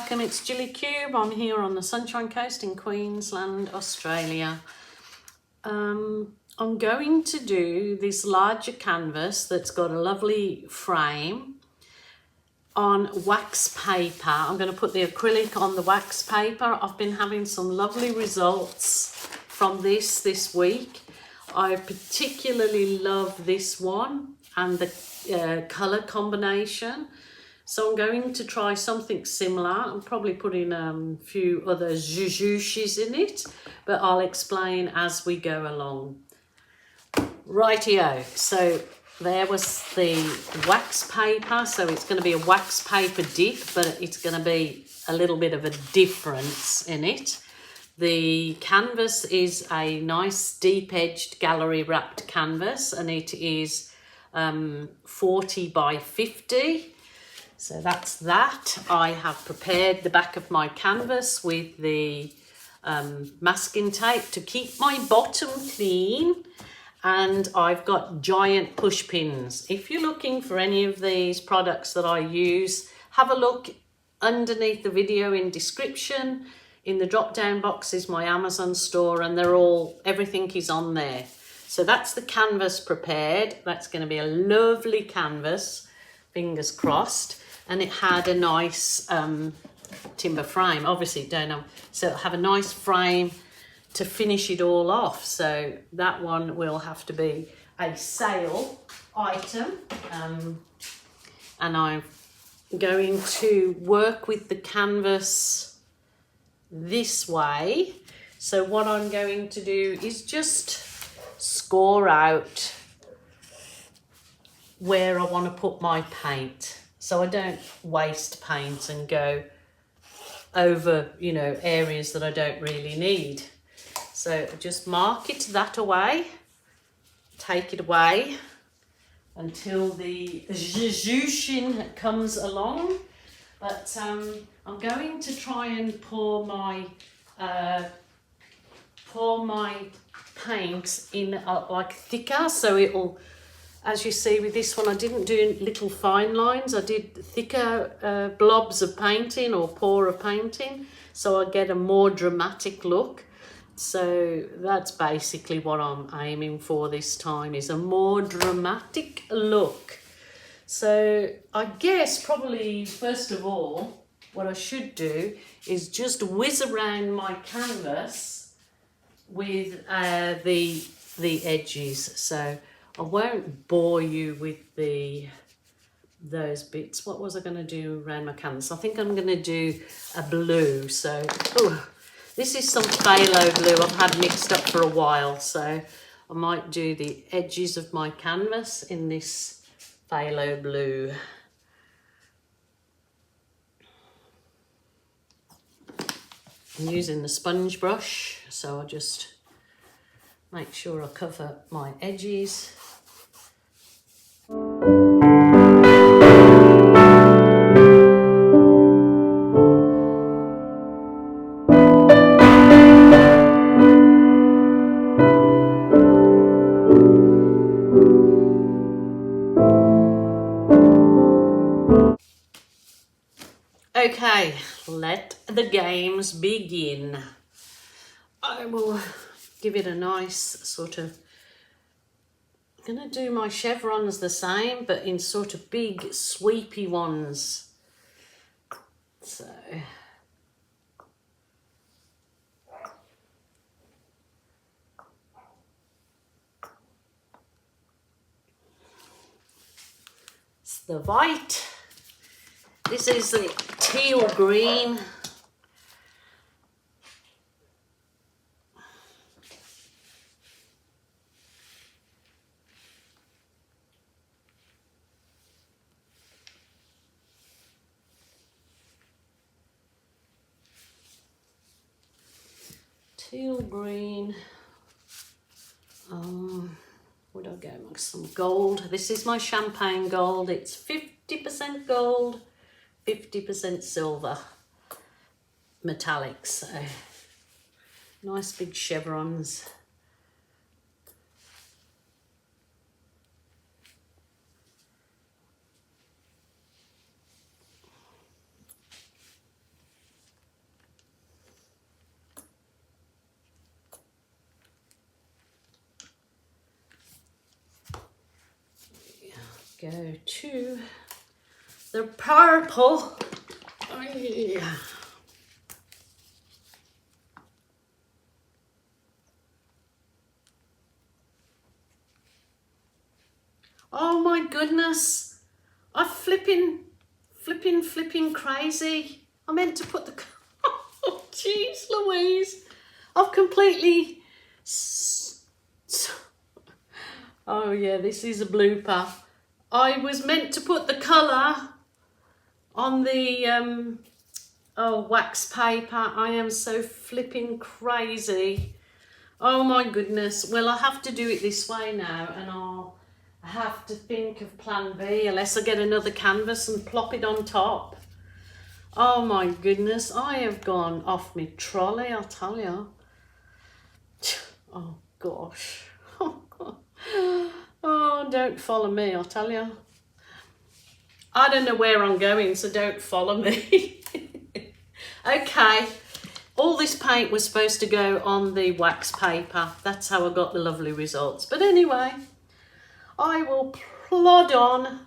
welcome. It's Gilly Cube. I'm here on the Sunshine Coast in Queensland, Australia. I'm going to do this larger canvas that's got a lovely frame on wax paper. I'm going to put the acrylic on the wax paper. I've been having some lovely results from this week. I particularly love this one and the colour combination. So I'm going to try something similar. I'm probably putting a few other zhuzhs in it, but I'll explain as we go along. Rightio, so there was the wax paper. So it's going to be a wax paper dip, but it's going to be a little bit of a difference in it. The canvas is a nice deep-edged gallery wrapped canvas, and it is 40 by 50. So that's that. I have prepared the back of my canvas with the masking tape to keep my bottom clean, and I've got giant push pins. If you're looking for any of these products that I use, have a look underneath the video in description. In the drop down box is my Amazon store, and everything is on there. So that's the canvas prepared. That's going to be a lovely canvas, fingers crossed. And it had a nice timber frame. Obviously, don't know. So it'll have a nice frame to finish it all off. So that one will have to be a sale item. And I'm going to work with the canvas this way. So what I'm going to do is just score out where I want to put my paint, so I don't waste paint and go over, areas that I don't really need. So just mark it that away, take it away until the zhuzhin comes along. But I'm going to try and pour my paint in like thicker, so it'll, as you see with this one, I didn't do little fine lines. I did thicker blobs of painting or pour of painting, so I get a more dramatic look. So that's basically what I'm aiming for this time, is a more dramatic look. So I guess probably first of all, what I should do is just whiz around my canvas with the edges. So I won't bore you with those bits. What was I going to do around my canvas? I think I'm going to do a blue. So this is some phthalo blue I've had mixed up for a while. So I might do the edges of my canvas in this phthalo blue. I'm using the sponge brush, so I'll just make sure I cover my edges. Okay, let the games begin. I will give it a nice sort of, I'm going to do my chevrons the same, but in sort of big sweepy ones. So it's the white. This is the teal green. Teal green. Would I go with some gold? This is my champagne gold. It's 50% gold, 50% silver, metallic. So nice big chevrons. go to the purple. Oh, yeah. Oh my goodness. I'm flipping crazy. I meant to put the, oh jeez Louise. I've completely, oh yeah, this is a blooper. I was meant to put the colour on the wax paper. I am so flipping crazy. Oh my goodness. Well, I have to do it this way now, and I'll have to think of plan B unless I get another canvas and plop it on top. Oh my goodness, I have gone off my trolley, I'll tell you. Oh gosh. Oh, don't follow me, I'll tell you. I don't know where I'm going, so don't follow me. Okay, all this paint was supposed to go on the wax paper. That's how I got the lovely results. But anyway, I will plod on,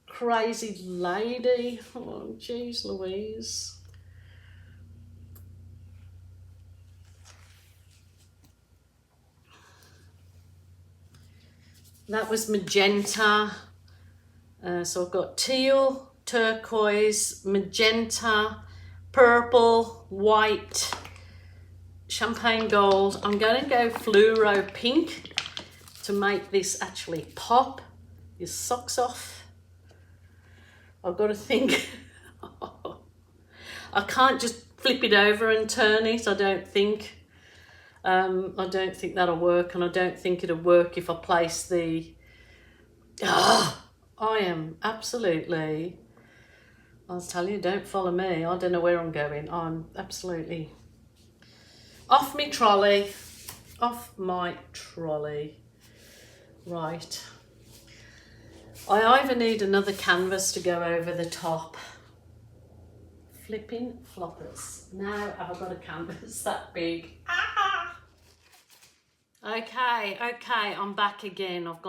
crazy lady. Oh, jeez Louise. That was magenta. So I've got teal, turquoise, magenta, purple, white, champagne gold. I'm going to go fluoro pink to make this actually pop your socks off. I've got to think. I can't just flip it over and turn it, I don't think. I don't think that'll work, and I don't think it'll work if I place the... I am absolutely... I'll tell you, don't follow me. I don't know where I'm going. I'm absolutely... Off my trolley. Off my trolley. Right. I either need another canvas to go over the top. Flipping floppers. Now have I got a canvas that big? Ah! Okay, I'm back again. I've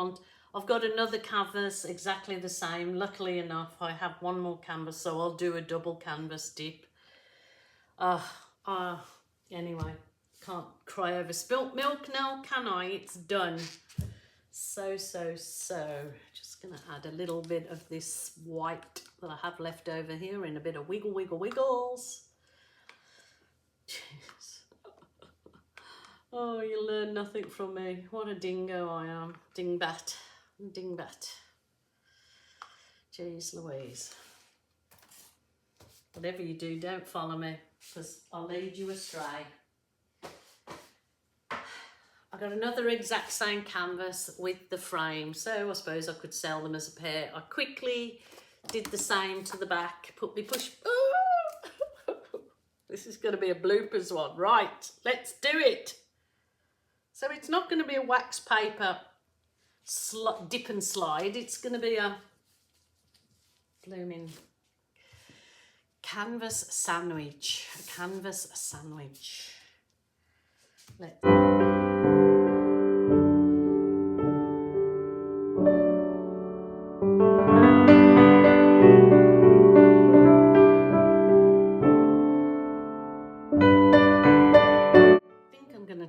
got another canvas exactly the same. Luckily enough, I have one more canvas, so I'll do a double canvas dip. Anyway, can't cry over spilt milk now, can I? It's done. So. Just gonna add a little bit of this white that I have left over here in a bit of wiggles. Jeez. Oh, you learn nothing from me. What a dingo I am. Dingbat. Jeez Louise. Whatever you do, don't follow me, because I'll lead you astray. I got another exact same canvas with the frame, so I suppose I could sell them as a pair. I quickly did the same to the back, put me push... Ooh! This is going to be a bloopers one. Right, let's do it. So it's not going to be a wax paper dip and slide. It's going to be a blooming canvas sandwich. A canvas sandwich. Let's...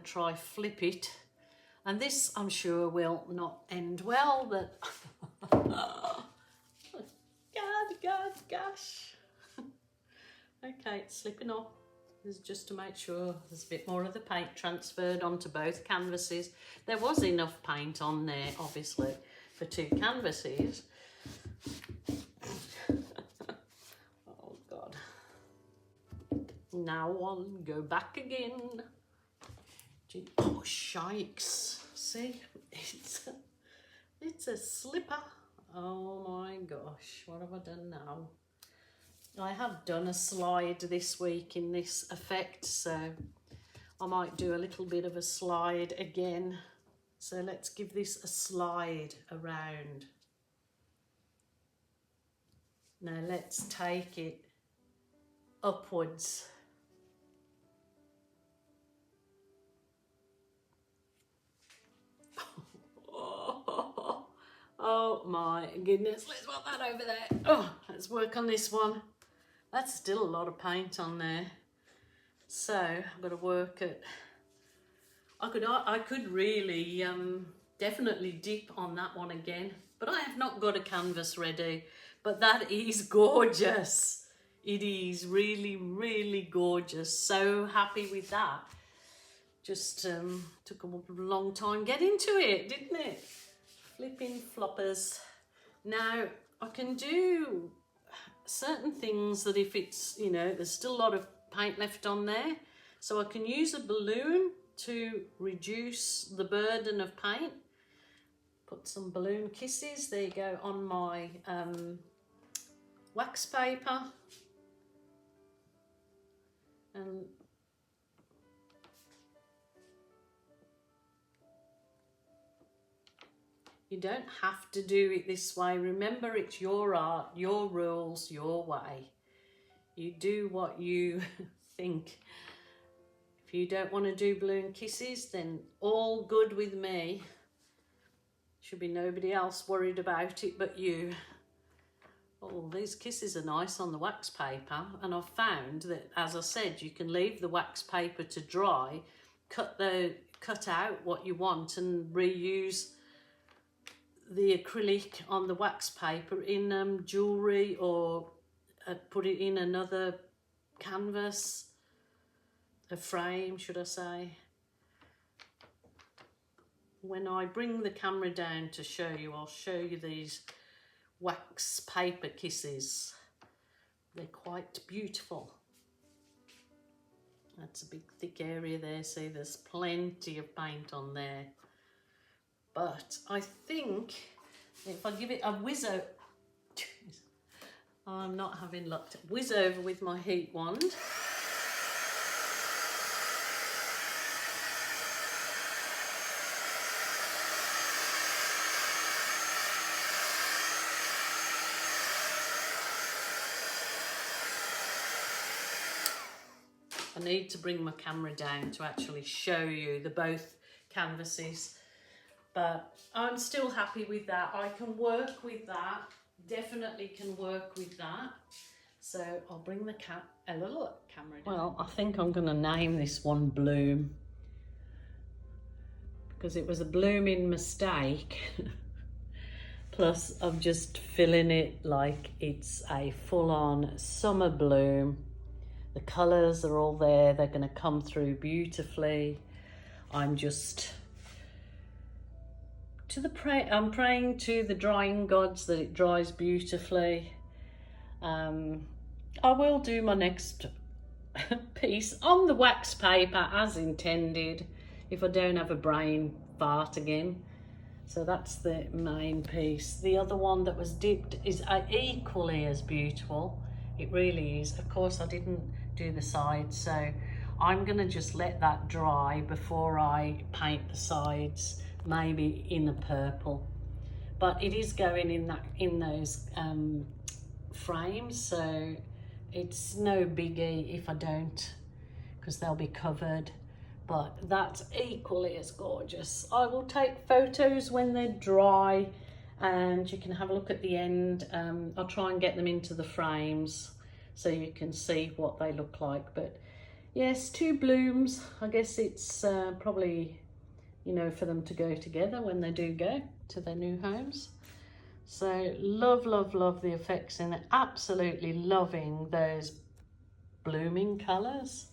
try flip it, and this I'm sure will not end well, but gosh. Okay, it's slipping off. This is just to make sure there's a bit more of the paint transferred onto both canvases. There was enough paint on there, obviously, for two canvases. Oh God. Now I'll go back again. Oh, shikes. See, it's a slipper. Oh my gosh, what have I done now? I have done a slide this week in this effect, so I might do a little bit of a slide again. So let's give this a slide around. Now let's take it upwards. Oh, Oh my goodness, let's put that over there. Oh, let's work on this one. That's still a lot of paint on there. So I've got to work at, I could really definitely dip on that one again, but I have not got a canvas ready. But that is gorgeous. It is really, really gorgeous. So happy with that. Just took a long time getting to it, didn't it? Flipping floppers. Now I can do certain things that if it's, you know, there's still a lot of paint left on there, so I can use a balloon to reduce the burden of paint. Put some balloon kisses, there you go, on my wax paper. And you don't have to do it this way. Remember, it's your art, your rules, your way. You do what you think. If you don't want to do balloon kisses, then all good with me. Should be nobody else worried about it but you. Oh, these kisses are nice on the wax paper, and I've found that, as I said, you can leave the wax paper to dry, cut out what you want, and reuse the acrylic on the wax paper in jewellery, or put it in another canvas, a frame should I say. When I bring the camera down to show you, I'll show you these wax paper kisses. They're quite beautiful. That's a big thick area there, see there's plenty of paint on there. But I think if I give it a whiz over, I'm not having luck, to whiz over with my heat wand. I need to bring my camera down to actually show you the both canvases. But I'm still happy with that. I can work with that. Definitely can work with that. So I'll bring the a little camera down. Well, I think I'm going to name this one Bloom, because it was a blooming mistake. Plus I'm just filling it like it's a full-on summer bloom. The colours are all there. They're going to come through beautifully. I'm just I'm praying to the drying gods that it dries beautifully. I will do my next piece on the wax paper as intended, if I don't have a brain fart again. So that's the main piece. The other one that was dipped is equally as beautiful. It really is. Of course I didn't do the sides, so I'm gonna just let that dry before I paint the sides, maybe in a purple. But it is going in those frames, so it's no biggie if I don't, because they'll be covered. But that's equally as gorgeous. I will take photos when they're dry, and you can have a look at the end. I'll try and get them into the frames so you can see what they look like. But yes, two blooms. I guess it's probably, you know, for them to go together when they do go to their new homes. So love, love, love the effects in it. Absolutely loving those blooming colours.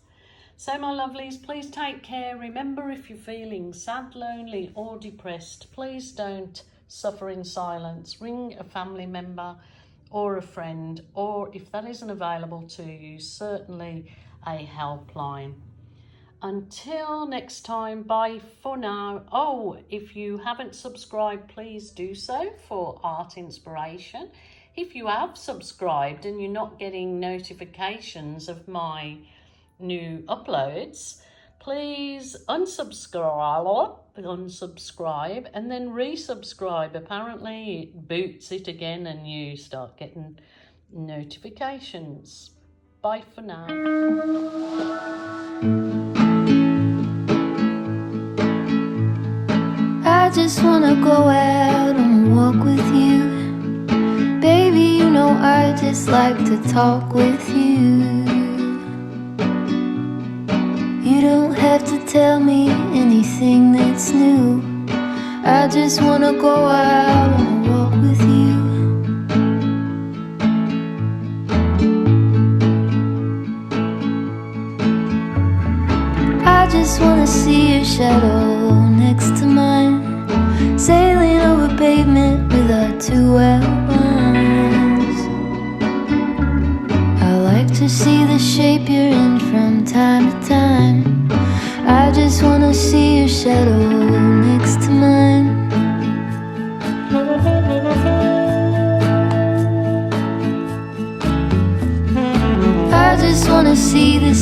So my lovelies, please take care. Remember, if you're feeling sad, lonely or depressed, please don't suffer in silence. Ring a family member or a friend, or if that isn't available to you, certainly a helpline. Until next time, bye for now. Oh, if you haven't subscribed, please do so for art inspiration. If you have subscribed and you're not getting notifications of my new uploads, please unsubscribe and then resubscribe. Apparently it boots it again and you start getting notifications. Bye for now. I just wanna go out on a walk with you. just like to talk with you. You don't have to tell me anything that's new. I just wanna go out on a walk with you. I just wanna see your shadow next to mine, sailing over pavement with our two outlines. I like to see the shape you're in from time to time. I just wanna see your shadow next to mine. I just wanna see this